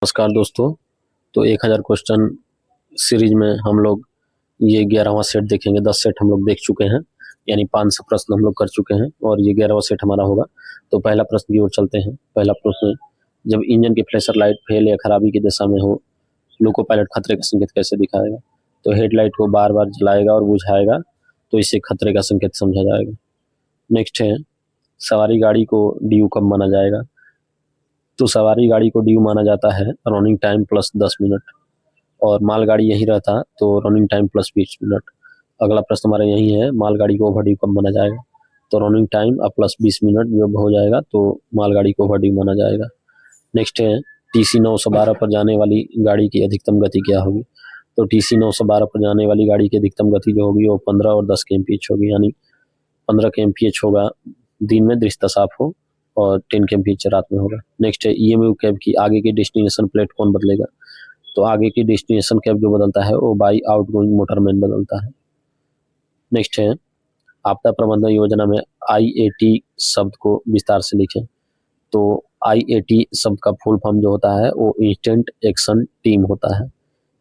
नमस्कार दोस्तों। तो 1000 क्वेश्चन सीरीज में हम लोग ये 11वां सेट देखेंगे। 10 सेट हम लोग देख चुके हैं, यानी 500 प्रश्न हम लोग कर चुके हैं और ये 11वां सेट हमारा होगा। तो पहला प्रश्न की ओर चलते हैं। पहला प्रश्न, जब इंजन की फ्लैशर लाइट फेल या खराबी की दिशा में हो, लोको पायलट खतरे का संकेत कैसे दिखाएगा? तो हेडलाइट को बार बार जलाएगा और बुझाएगा, तो इसे खतरे का संकेत समझा जाएगा। नेक्स्ट है, सवारी गाड़ी को ड्यू कब माना जाएगा? तो सवारी गाड़ी को ड्यू माना जाता है रनिंग टाइम प्लस 10 मिनट, और मालगाड़ी यही रहता तो रनिंग टाइम प्लस 20 मिनट। अगला प्रश्न हमारा यही है, मालगाड़ी को ओवर ड्यू कब माना जाएगा? तो रनिंग टाइम प्लस 20 मिनट जब हो जाएगा तो मालगाड़ी को ओवर ड्यू माना जाएगा। नेक्स्ट है, TC 912 पर जाने वाली गाड़ी की अधिकतम गति क्या होगी? तो TC 912 पर जाने वाली गाड़ी की अधिकतम गति जो होगी वो 15 और 10 kmph होगी, यानी 15 kmph होगा दिन में दृश्यता साफ हो और 10 kmph रात में होगा। नेक्स्ट है, EMU कैब की आगे की डेस्टिनेशन प्लेट कौन बदलेगा? तो आगे की डेस्टिनेशन कैब जो बदलता है वो बाई आउटगोइंग मोटरमैन बदलता है। नेक्स्ट है, आपदा प्रबंधन योजना में IAT शब्द को विस्तार से लिखें। तो IAT शब्द का फुल फॉर्म जो होता है वो इंस्टेंट एक्शन टीम होता है,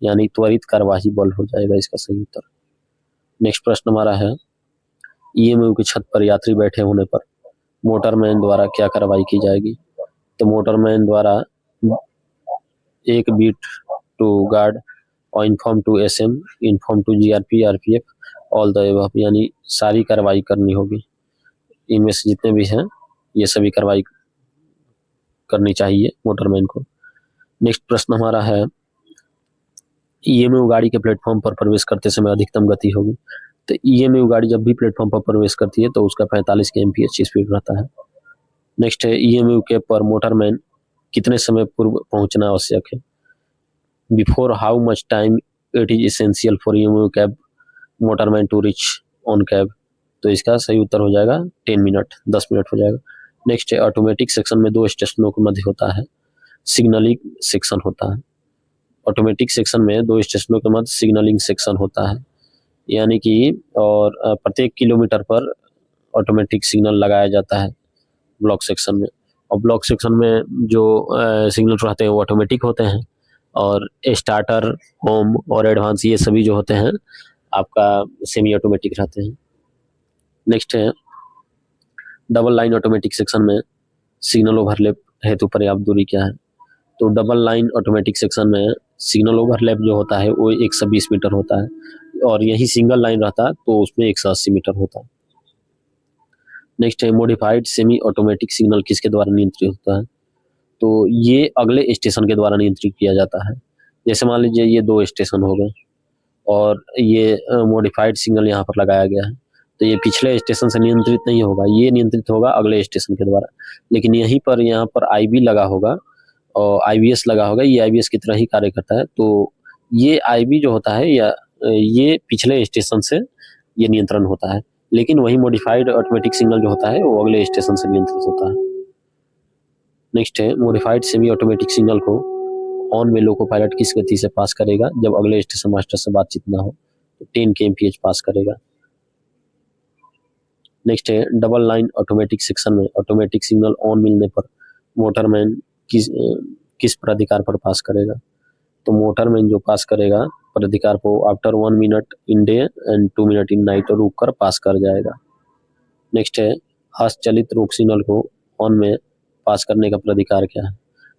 यानी त्वरित कार्यवाही बल हो जाएगा इसका सही उत्तर। नेक्स्ट प्रश्न हमारा है, EMU की छत पर यात्री बैठे होने पर मोटरमैन द्वारा क्या कार्रवाई की जाएगी? तो मोटरमैन द्वारा एक बीट टू गार्ड और inform to SM, inform to GRP, RPF, all the above, यानी सारी कार्रवाई करनी होगी। इनमें से जितने भी हैं ये सभी कार्रवाई करनी चाहिए मोटरमैन को। नेक्स्ट प्रश्न हमारा है, EMU गाड़ी के प्लेटफॉर्म पर प्रवेश करते समय अधिकतम गति होगी। तो EMU गाड़ी जब भी प्लेटफॉर्म पर प्रवेश करती है तो उसका 45 kmph स्पीड रहता है। नेक्स्ट है, EMU के पर मोटरमैन कितने समय पूर्व पहुंचना आवश्यक है? Before how much time it is essential for EMU cab motorman to reach on cab? तो इसका सही उत्तर हो जाएगा 10 मिनट, 10 मिनट हो जाएगा। नेक्स्ट है, ऑटोमेटिक सेक्शन में 2 स्टेशनों के मध्य होता है सिग्नलिंग सेक्शन होता है। ऑटोमेटिक सेक्शन में 2 स्टेशनों के मध्य सिग्नलिंग सेक्शन होता है, यानी कि और प्रत्येक किलोमीटर पर ऑटोमेटिक सिग्नल लगाया जाता है ब्लॉक सेक्शन में। और ब्लॉक सेक्शन में जो सिग्नल रहते हैं वो ऑटोमेटिक होते हैं, और स्टार्टर, होम और एडवांस ये सभी जो होते हैं आपका सेमी ऑटोमेटिक रहते हैं। नेक्स्ट है, डबल लाइन ऑटोमेटिक सेक्शन में सिग्नल ओवरलैप हेतु पर्याप्त दूरी क्या है? तो डबल लाइन ऑटोमेटिक सेक्शन में सिग्नल ओवरलैप जो होता है वो 120 मीटर होता है, और यही सिंगल लाइन रहता तो उसमें 180 मीटर होता है। नेक्स्ट है, मॉडिफाइड सेमी ऑटोमेटिक सिग्नल किसके द्वारा नियंत्रित होता है? तो ये अगले स्टेशन के द्वारा नियंत्रित किया जाता है। जैसे मान लीजिए ये 2 स्टेशन हो गए और ये मॉडिफाइड सिग्नल यहाँ पर लगाया गया है, तो ये पिछले स्टेशन से नियंत्रित नहीं होगा, ये नियंत्रित होगा अगले स्टेशन के द्वारा। लेकिन यहीं पर यहाँ पर IB लगा होगा और IBS लगा होगा, ये IBS की तरह ही कार्य करता है। तो ये IB जो होता है या ये पिछले स्टेशन से ये नियंत्रण होता है, लेकिन वही मॉडिफाइड ऑटोमेटिक सिग्नल जो होता है वो अगले स्टेशन से नियंत्रित होता है। नेक्स्ट है, मॉडिफाइड सेमी ऑटोमेटिक सिग्नल को ऑन में लोको पायलट किस गति से पास करेगा जब अगले स्टेशन मास्टर से बातचीत ना हो? तो 10 kmph पास करेगा। नेक्स्ट है, डबल लाइन ऑटोमेटिक सेक्शन में ऑटोमेटिक सिग्नल ऑन मिलने पर मोटरमैन किस प्राधिकार पर पास करेगा? तो मोटरमैन जो पास करेगा प्राधिकार को after 1 minute in day and 2 minute in night रुक कर पास कर जाएगा। नेक्स्ट है, हस्तचलित रोक सिग्नल को ऑन में पास करने का प्राधिकार क्या है?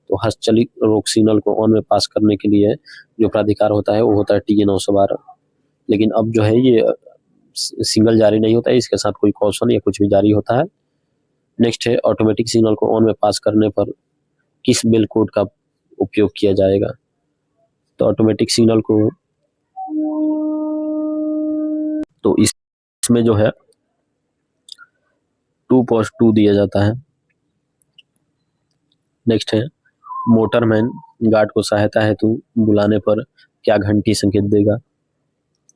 तो हस्तचलित रोक सिग्नल को ऑन में पास करने के लिए जो प्राधिकार होता है वो होता है TA 912। लेकिन अब जो है ये सिंगल जारी नहीं होता है, इसके साथ कोई कॉशन या कुछ भी जारी होता है। नेक्स्ट है, ऑटोमेटिक सिग्नल को ऑन में पास करने पर किस बेल कोड का उपयोग किया जाएगा? तो ऑटोमेटिक सिग्नल को तो इसमें जो है 2+2 दिया जाता है। नेक्स्ट है, मोटरमैन गार्ड को सहायता हेतु बुलाने पर क्या घंटी संकेत देगा?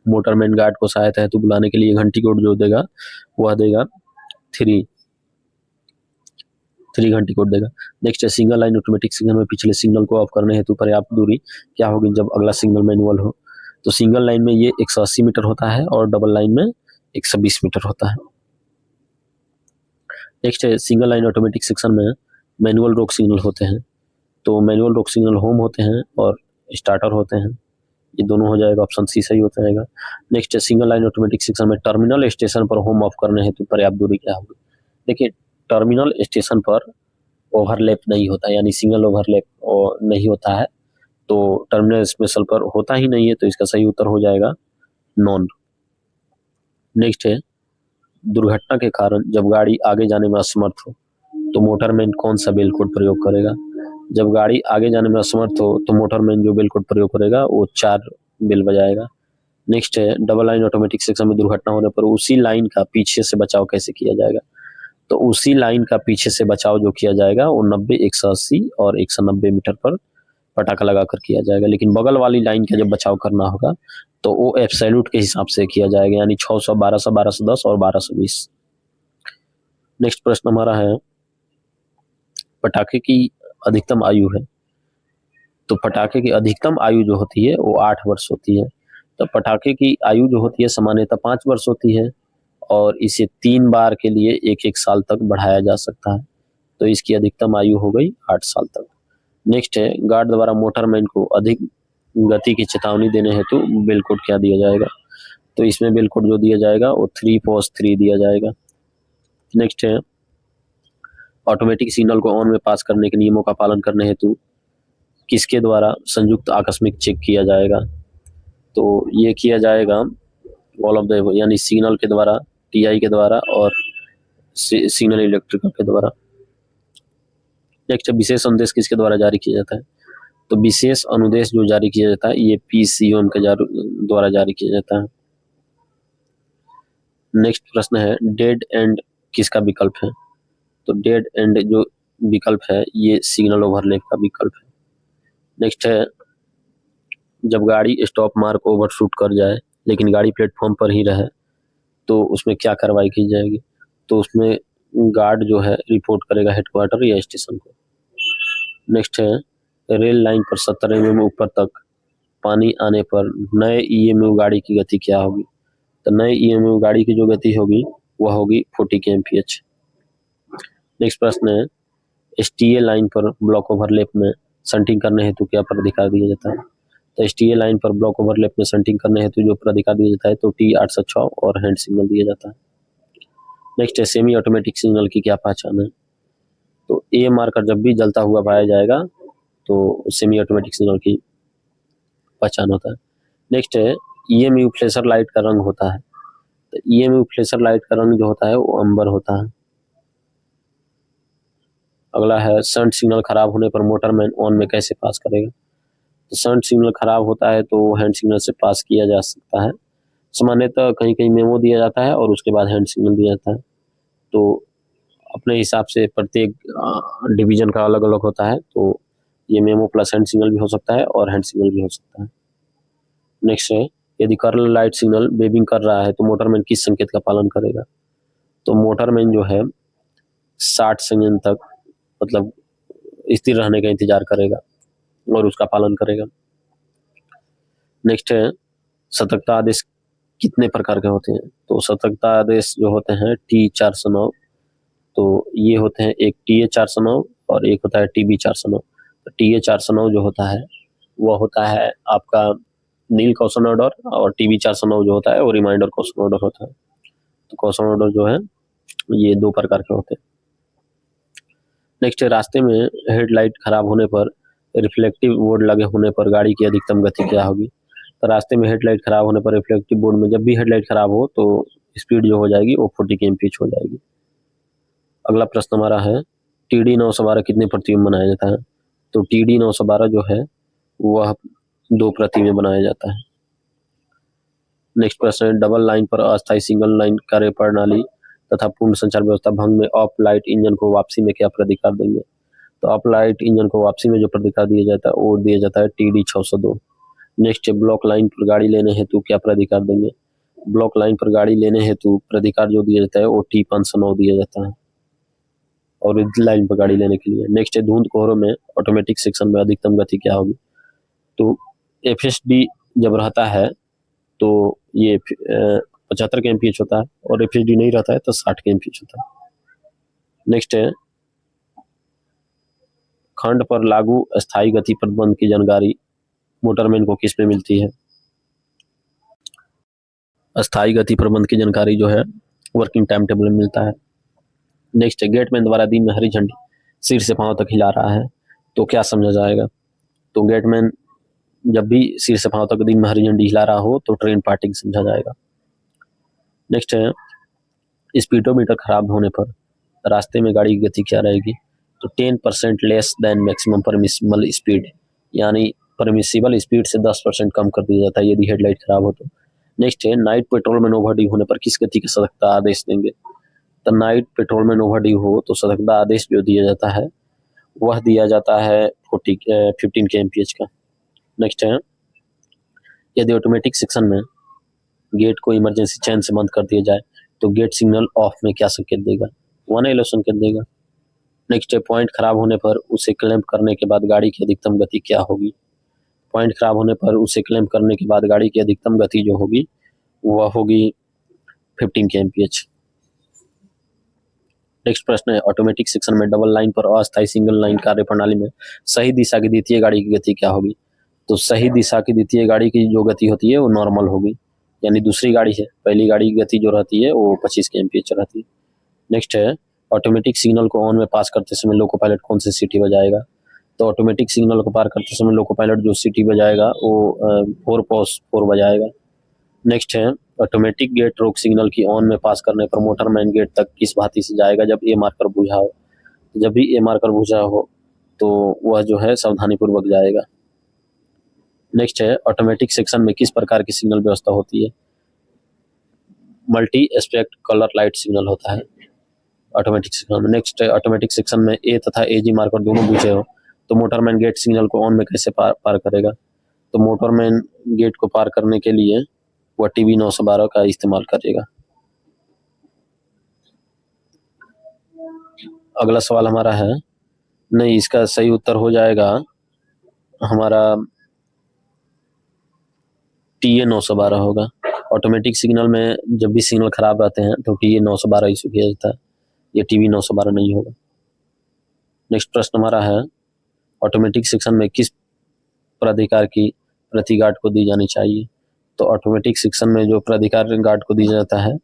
मोटरमैन गार्ड को सहायता हेतु बुलाने के लिए घंटी कोड जो देगा वह देगा 3 घंटी कोड देगा। नेक्स्ट है, सिंगल लाइन ऑटोमेटिक सिग्नल में पिछले सिग्नल को ऑफ करने हेतु पर्याप्त दूरी क्या होगी जब अगला सिग्नल मैनुअल हो? तो सिंगल लाइन में ये 180 मीटर होता है और डबल लाइन में 120 मीटर होता है। नेक्स्ट है, सिंगल लाइन ऑटोमेटिक सेक्शन में मैनुअल रोक सिग्नल होते हैं, तो मैनुअल रोक सिग्नल होम होते हैं और स्टार्टर होते हैं, ये दोनों हो जाएगा, ऑप्शन सी सही हो जाएगा। नेक्स्ट है सिंगल लाइन ऑटोमेटिक सिस्टम में टर्मिनल स्टेशन पर होम ऑफ करने हेतु पर्याप्त दूरी क्या होगी। देखिए टर्मिनल स्टेशन पर ओवरलैप नहीं होता, यानी सिंगल ओवरलैप नहीं होता है, तो टर्मिनल स्पेशल पर होता ही नहीं है, तो इसका सही उत्तर हो जाएगा नॉन। नेक्स्ट है दुर्घटना के कारण जब गाड़ी आगे जाने में असमर्थ हो तो मोटरमैन कौन सा बेल कोड प्रयोग करेगा। जब गाड़ी आगे जाने में असमर्थ हो तो मोटरमैन जो बेल कोड प्रयोग करेगा वो 4 बेल बजाएगा। नेक्स्ट है डबल लाइन ऑटोमेटिक सिस्टम में दुर्घटना होने पर उसी लाइन का पीछे से बचाव कैसे किया जाएगा। तो उसी लाइन का पीछे से बचाव जो किया जाएगा वो 90, 180 और 190 मीटर पर पटाखा लगाकर किया जाएगा, लेकिन बगल वाली लाइन का जब बचाव करना होगा तो वो एब्सोल्यूट के हिसाब से किया जाएगा, यानी 600, 1200, 1210 और 1220। नेक्स्ट प्रश्न हमारा है पटाखे की अधिकतम आयु है, तो पटाखे की अधिकतम आयु जो होती है वो 8 वर्ष होती है। तो पटाखे की आयु जो होती है सामान्यतः 5 वर्ष होती है और इसे 3 बार के लिए 1-1 साल तक बढ़ाया जा सकता है, तो इसकी अधिकतम आयु हो गई 8 साल तक। नेक्स्ट है गार्ड द्वारा मोटरमैन को अधिक गति की चेतावनी देने हेतु बेल कोड क्या दिया जाएगा। तो इसमें बेल कोड जो दिया जाएगा वो 3 पोस्ट 3 दिया जाएगा। नेक्स्ट है ऑटोमेटिक सिग्नल को ऑन में पास करने के नियमों का पालन करने हेतु किसके द्वारा संयुक्त आकस्मिक चेक किया जाएगा। तो ये किया जाएगा ऑल ऑफ द, यानी सिग्नल के द्वारा, टीआई के द्वारा और सिग्नल इलेक्ट्रिकल के द्वारा। नेक्स्ट विशेष अनुदेश किसके द्वारा जारी किया जाता है। तो विशेष अनुदेश जो जारी किया जाता है ये पीसीओएम के द्वारा जारी किया जाता है। नेक्स्ट प्रश्न है डेड एंड किसका विकल्प है। तो डेड एंड जो विकल्प है ये सिग्नल ओवरलैप का विकल्प है। नेक्स्ट है जब गाड़ी स्टॉप मार्क ओवरशूट कर जाए लेकिन गाड़ी प्लेटफॉर्म पर ही रहे तो उसमें क्या कार्रवाई की जाएगी। तो उसमें गार्ड जो है रिपोर्ट करेगा हेडक्वार्टर या स्टेशन को। नेक्स्ट है रेल लाइन पर 70 mm ऊपर तक पानी आने पर नए ईएमयू गाड़ी की गति क्या होगी। तो नए ईएमयू गाड़ी की जो गति होगी वह होगी 40 kmph। नेक्स्ट प्रश्न है एसटीए लाइन पर ब्लॉक ओवरलैप में संटिंग करने हेतु क्या प्राधिकार दिया जाता है। तो एसटीए लाइन पर ब्लॉक ओवरलैप में संटिंग करने हेतु जो प्राधिकार दिया जाता है तो T806 और हैंड सिग्नल दिया जाता है। नेक्स्ट है सेमी ऑटोमेटिक सिग्नल की क्या पहचान है। तो ए मार्कर जब भी जलता हुआ पाया जाएगा तो सेमी ऑटोमेटिक सिग्नल की पहचान होता है। नेक्स्ट है ईएमयू फ्लैशर लाइट का रंग होता है। तो ईएमयू फ्लैशर लाइट का रंग जो होता है वो अंबर होता है। अगला है शंट सिग्नल खराब होने पर मोटरमैन ऑन में कैसे पास करेगा। तो शंट सिग्नल खराब होता है तो हैंड सिग्नल से पास किया जा सकता है। सामान्यतः कहीं कहीं मेमो दिया जाता है और उसके बाद हैंड सिग्नल दिया जाता है, तो अपने हिसाब से प्रत्येक डिवीजन का अलग अलग होता है, तो ये मेमो प्लस हैंड सिग्नल भी हो सकता है और हैंड सिग्नल भी हो सकता है। नेक्स्ट है यदि कर्ल लाइट सिग्नल वेविंग कर रहा है तो मोटरमैन किस संकेत का पालन करेगा। तो मोटरमैन जो है 60 सेकंड तक मतलब स्थिर रहने का इंतजार करेगा और उसका पालन करेगा। नेक्स्ट है सतर्कता आदेश कितने प्रकार के होते हैं। तो सतर्कता आदेश जो होते हैं T409, तो ये होते हैं एक TA409 और एक होता है TB409। तो TA409 जो होता है वह होता है आपका नील कौशन ऑर्डर और TB409 जो होता है वो रिमाइंडर कौशन ऑर्डर होता है। तो कौशन ऑर्डर जो है ये 2 प्रकार के होते हैं। नेक्स्ट रास्ते में हेडलाइट खराब होने पर रिफ्लेक्टिव बोर्ड लगे होने पर गाड़ी की अधिकतम गति क्या होगी। तो रास्ते में हेडलाइट खराब होने पर रिफ्लेक्टिव बोर्ड में जब भी हेडलाइट खराब हो तो स्पीड जो हो जाएगी वो 40 kmph हो जाएगी। अगला प्रश्न हमारा है TD 912 कितने प्रति में बनाया जाता है। तो TD 912 जो है वह 2 प्रति में बनाया जाता है। नेक्स्ट प्रश्न है डबल लाइन पर अस्थायी सिंगल लाइन कार्य प्रणाली तथा पूर्ण संचार व्यवस्था भंग में ऑफ लाइट इंजन को वापसी में क्या प्राधिकार देंगे। तो ऑफ लाइट इंजन को वापसी में जो प्राधिकार दिया जाता है वो दिया जाता है TD 602। नेक्स्ट ब्लॉक लाइन पर गाड़ी लेने हेतु क्या प्राधिकार देंगे। ब्लॉक लाइन पर गाड़ी लेने हेतु प्राधिकार जो दिया जाता है वो T509 दिया जाता है और लाइन पर गाड़ी लेने के लिए। नेक्स्ट है धुंध कोहरों में ऑटोमेटिक सेक्शन में अधिकतम गति क्या होगी। तो FSD जब रहता है तो ये 75 kmph होता है और FSD नहीं रहता है तो 60 kmph होता है। नेक्स्ट है खंड पर लागू अस्थायी गति प्रतिबंध की जानकारी मोटरमैन को किस में मिलती है? अस्थायी गति प्रतिबंध की जानकारी जो है वर्किंग टाइम टेबल में मिलता है। नेक्स्ट है, गेटमैन द्वारा दिन में हरी झंडी सिर से पांव तक हिला रहा है तो क्या समझा जाएगा? तो गेटमैन जब भी सिर से पांव तक दिन में हरी झंडी हिला रहा हो तो ट्रेन पार्टिंग समझा जाएगा। नेक्स्ट है, स्पीडोमीटर खराब होने पर रास्ते में गाड़ी की गति क्या रहेगी? तो 10% less than maximum permissible speed, यानी परमिसिबल स्पीड से 10% कम कर दिया जाता है यदि हेडलाइट खराब हो तो। नेक्स्ट है, नाइट पेट्रोल में ओवरड्यू होने पर किस गति का सतर्कता आदेश देंगे? तो नाइट पेट्रोल में ओवरड्यू हो तो सतर्कता आदेश जो दिया जाता है वह दिया जाता है 15 kmph का। नेक्स्ट है, यदि ऑटोमेटिक सेक्शन में गेट को इमरजेंसी चैन से बंद कर दिया जाए तो गेट सिग्नल ऑफ में क्या संकेत देगा? 1 येलो संकेत देगा। नेक्स्ट है, पॉइंट खराब होने पर उसे क्लैंप करने के बाद गाड़ी की अधिकतम गति क्या होगी? पॉइंट खराब होने पर उसे क्लैंप करने के बाद गाड़ी की अधिकतम गति जो होगी वह होगी 15 kmph। नेक्स्ट प्रश्न है, ऑटोमेटिक सेक्शन में डबल लाइन पर अस्थायी सिंगल लाइन कार्य प्रणाली में सही दिशा की द्वितीय गाड़ी की गति क्या होगी? तो सही दिशा की द्वितीय गाड़ी की जो गति होती है वो नॉर्मल होगी, यानी दूसरी गाड़ी है, पहली गाड़ी की गति जो रहती है वो 25 kmph रहती है। नेक्स्ट है, ऑटोमेटिक सिग्नल को ऑन में पास करते समय लोको पायलट कौन सी सीटी बजाएगा? तो ऑटोमेटिक सिग्नल को पार करते समय लोको पायलट जो सीटी बजाएगा वो 4 बजाएगा। नेक्स्ट है, ऑटोमेटिक गेट रोक सिग्नल की ऑन में पास करने पर मोटरमैन गेट तक किस भांति से जाएगा जब ए मार्कर बुझा हो? जब भी ए मार्कर बुझा हो तो वह जो है सावधानी पूर्वक जाएगा। नेक्स्ट है, ऑटोमेटिक सेक्शन में किस प्रकार की सिग्नल व्यवस्था होती है? Multi aspect colour light signal होता है ऑटोमेटिक सेक्शन में। नेक्स्ट है, ऑटोमेटिक सेक्शन में ए तथा एजी मार्कर दोनों बुझे हो तो मोटरमैन गेट सिग्नल को ऑन में कैसे पार करेगा? तो मोटरमैन गेट को पार करने के लिए वह टीवी 912 का इस्तेमाल करेगा। अगला सवाल हमारा है, नहीं, इसका सही उत्तर हो जाएगा हमारा टीए 912 होगा। ऑटोमेटिक सिग्नल में जब भी सिग्नल खराब रहते हैं तो टीए 912 इशू किया जाता है, ये टीवी 912 नहीं होगा। नेक्स्ट प्रश्न हमारा है, ऑटोमेटिक सेक्शन में किस प्राधिकार की प्रति गार्ड को दी जानी चाहिए? तो ऑटोमेटिक सेक्शन में जो प्राधिकार गार्ड को दिया जाता है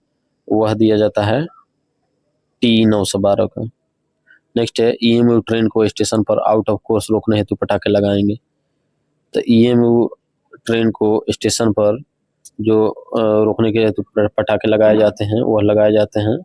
वह दिया जाता है टी 912 का। नेक्स्ट है, ईएमयू ट्रेन को स्टेशन पर आउट ऑफ कोर्स रोकने हेतु पटाखे लगाएंगे। तो ईएमयू ट्रेन को स्टेशन पर जो रोकने के हेतु पटाखे लगाए जाते हैं वह लगाए जाते हैं